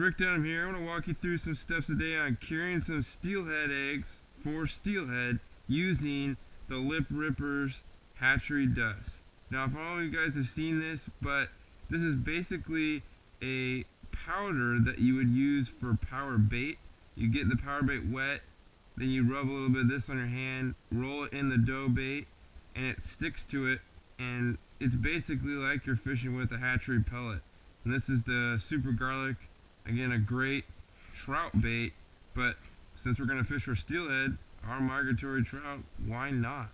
Rick Dunham here. I'm going to walk you through some steps today on curing some steelhead eggs for steelhead using the Ripperz Hatchery Dust. Now, if all of you guys have seen this, but this is basically a powder that you would use for power bait. You get the power bait wet, then you rub a little bit of this on your hand, roll it in the dough bait, and it sticks to it, and it's basically like you're fishing with a hatchery pellet. And this is the super garlic, again a great trout bait, but since we're going to fish for steelhead, our migratory trout, why not?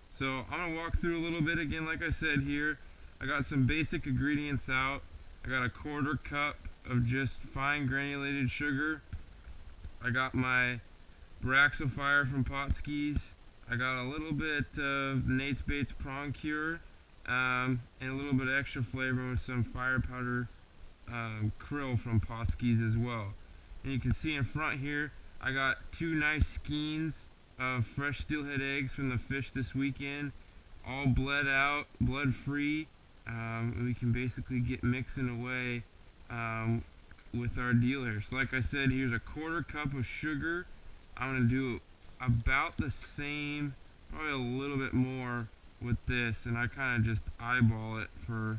So I'm going to walk through a little bit again. Like I said here, I got some basic ingredients out. I got a 1/4 cup of just fine granulated sugar. I got my Fire from Potskis. I got a little bit of Nate's Baits prawn cure, and a little bit of extra flavor with some fire powder krill from Potskis as well. And you can see in front here I got 2 nice skeins of fresh steelhead eggs from the fish this weekend, all bled out, blood free. We can basically get mixing away with our deal here. So like I said, here's a 1/4 cup of sugar. I'm going to do about the same, probably a little bit more with this, and I kind of just eyeball it for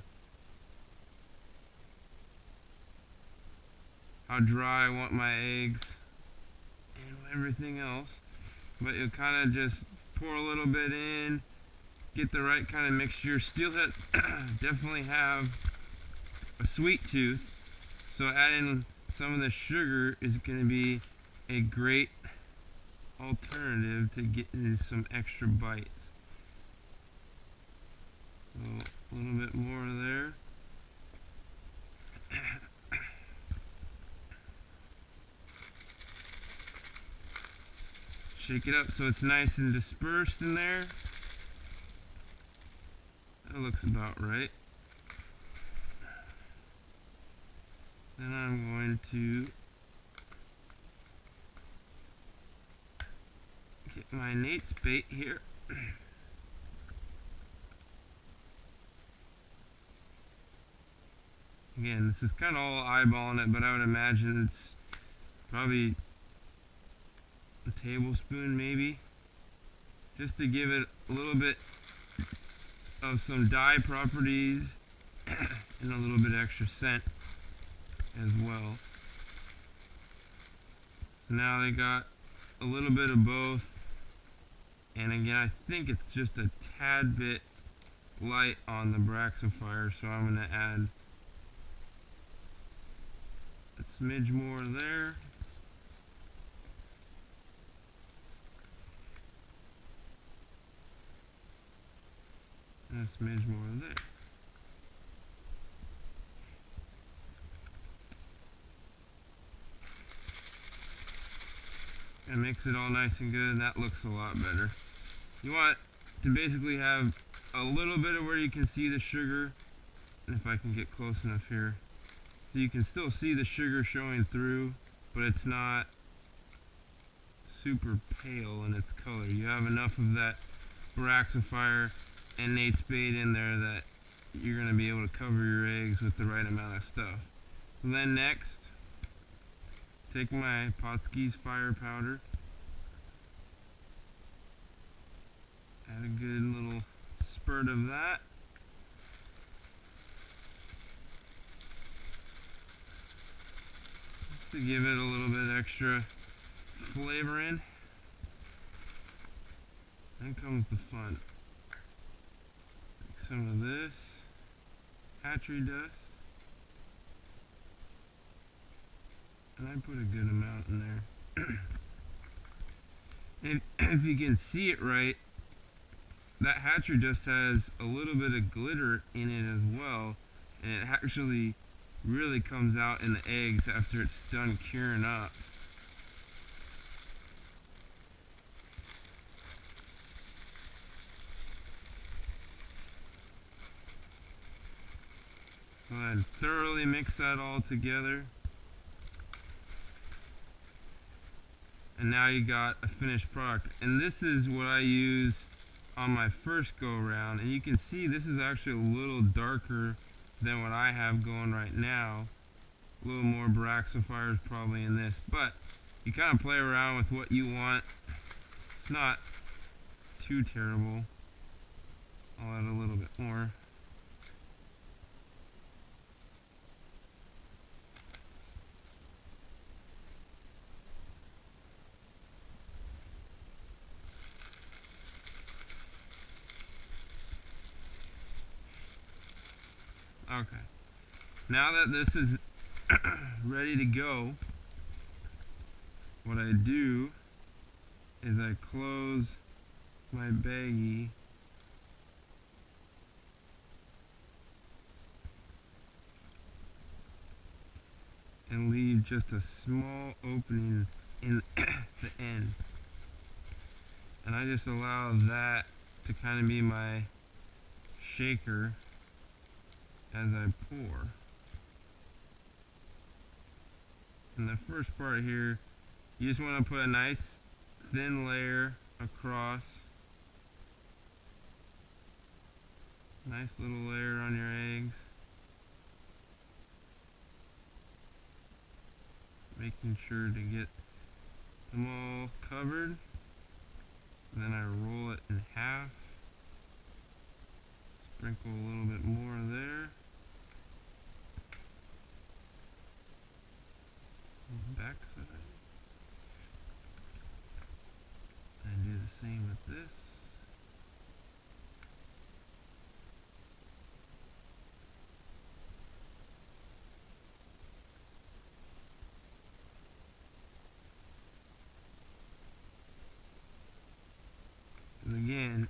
how dry I want my eggs and everything else. But you'll kind of just pour a little bit in, get the right kind of mixture. Steelhead definitely have a sweet tooth, so adding some of the sugar is going to be a great alternative to getting some extra bites. So a little bit more there. Shake it up so it's nice and dispersed in there. That looks about right. Then I'm going to get my Nate's bait here. Again, this is kind of all eyeballing it, but I would imagine it's probably a tablespoon maybe, just to give it a little bit of some dye properties and a little bit extra scent as well. So now they got a little bit of both, and again I think it's just a tad bit light on the Fire, so I'm going to add a smidge more there. And a smidge more there. And mix it all nice and good, and that looks a lot better. You want to basically have a little bit of where you can see the sugar, and if I can get close enough here, so you can still see the sugar showing through, but it's not super pale in its color. You have enough of that Fire and Nate's bait in there that you're going to be able to cover your eggs with the right amount of stuff. So then next, take my Potskis fire powder, add a good little spurt of that. Just to give it a little bit extra flavor in. Then comes the fun. Take some of this hatchery dust, and I put a good amount in there. And if you can see it right, that hatchery dust has a little bit of glitter in it as well, and it actually really comes out in the eggs after it's done curing up. So I thoroughly mix that all together. And now you got a finished product. And this is what I used on my first go around. And you can see this is actually a little darker than what I have going right now, A little more Baraxophyres probably in this, but you kind of play around with what you want. It's not too terrible. I'll add a little bit more. Okay. Now that this is ready to go, what I do is I close my baggie and leave just a small opening in the end. And I just allow that to kind of be my shaker as I pour. In the first part here, you just want to put a nice thin layer across. Nice little layer on your eggs. Making sure to get them all covered. Then I roll it in half. Sprinkle a little bit more there. Back side. And do the same with this. And again,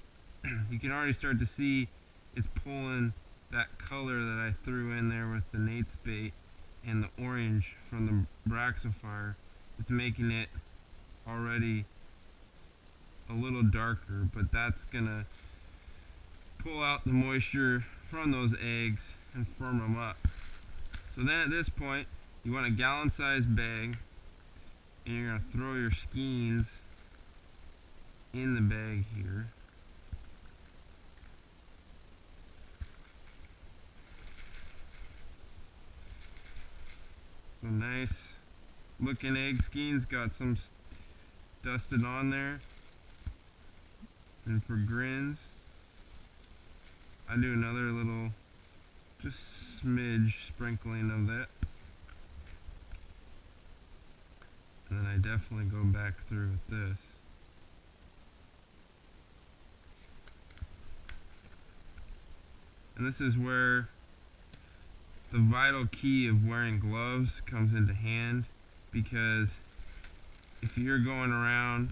you can already start to see it's pulling that color that I threw in there with the Nate's bait and the orange from the Baraxophyre. It's making it already a little darker, but that's gonna pull out the moisture from those eggs and firm them up. So then at this point, you want a gallon size bag, and you're gonna throw your skeins in the bag here. So nice looking egg skeins, got some dusted on there. And for grins, I do another little, just smidge sprinkling of that. And then I definitely go back through with this. And this is where the vital key of wearing gloves comes into hand, because if you're going around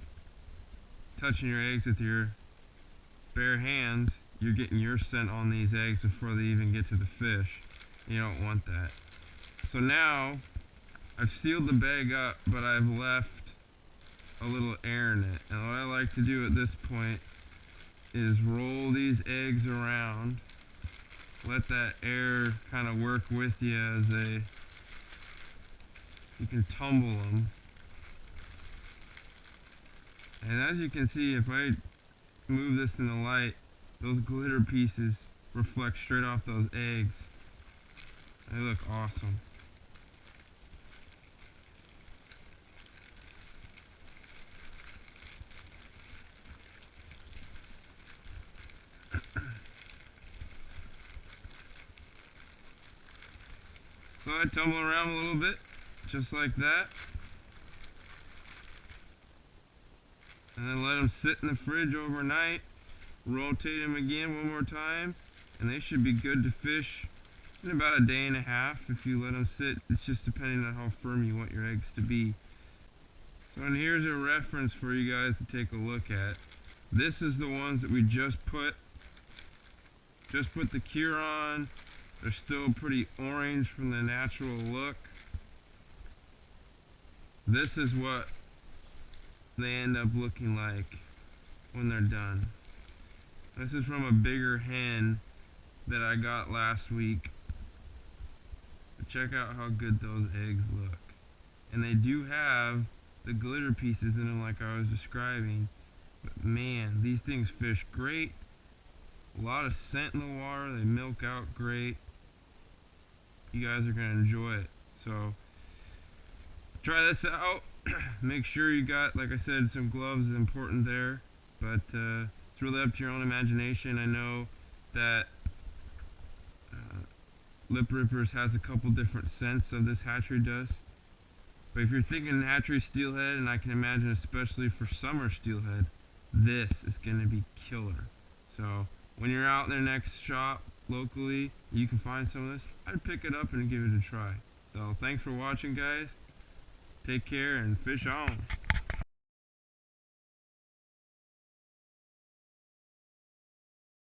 touching your eggs with your bare hands, you're getting your scent on these eggs before they even get to the fish. You don't want that. So now I've sealed the bag up, but I've left a little air in it. And what I like to do at this point is roll these eggs around. Let that air kind of work with you as you can tumble them. And as you can see, if I move this in the light, those glitter pieces reflect straight off those eggs. They look awesome. So I tumble around a little bit, just like that. And then let them sit in the fridge overnight. Rotate them again one more time, and they should be good to fish in about a day and a half if you let them sit. It's just depending on how firm you want your eggs to be. So and here's a reference for you guys to take a look at. This is the ones that we just put the cure on. They're still pretty orange from the natural look. This is what they end up looking like when they're done. This is from a bigger hen that I got last week. But check out how good those eggs look. And they do have the glitter pieces in them like I was describing. But man, these things fish great. A lot of scent in the water. They milk out great. You guys are going to enjoy it. So try this out. Make sure you got, like I said, some gloves is important there, but it's really up to your own imagination. I know that Lip Ripperz has a couple different scents of this hatchery dust, but if you're thinking hatchery steelhead, and I can imagine especially for summer steelhead, this is going to be killer. So when you're out in their next shop locally, you can find some of this. I'd pick it up and give it a try. So thanks for watching, guys. Take care and fish on.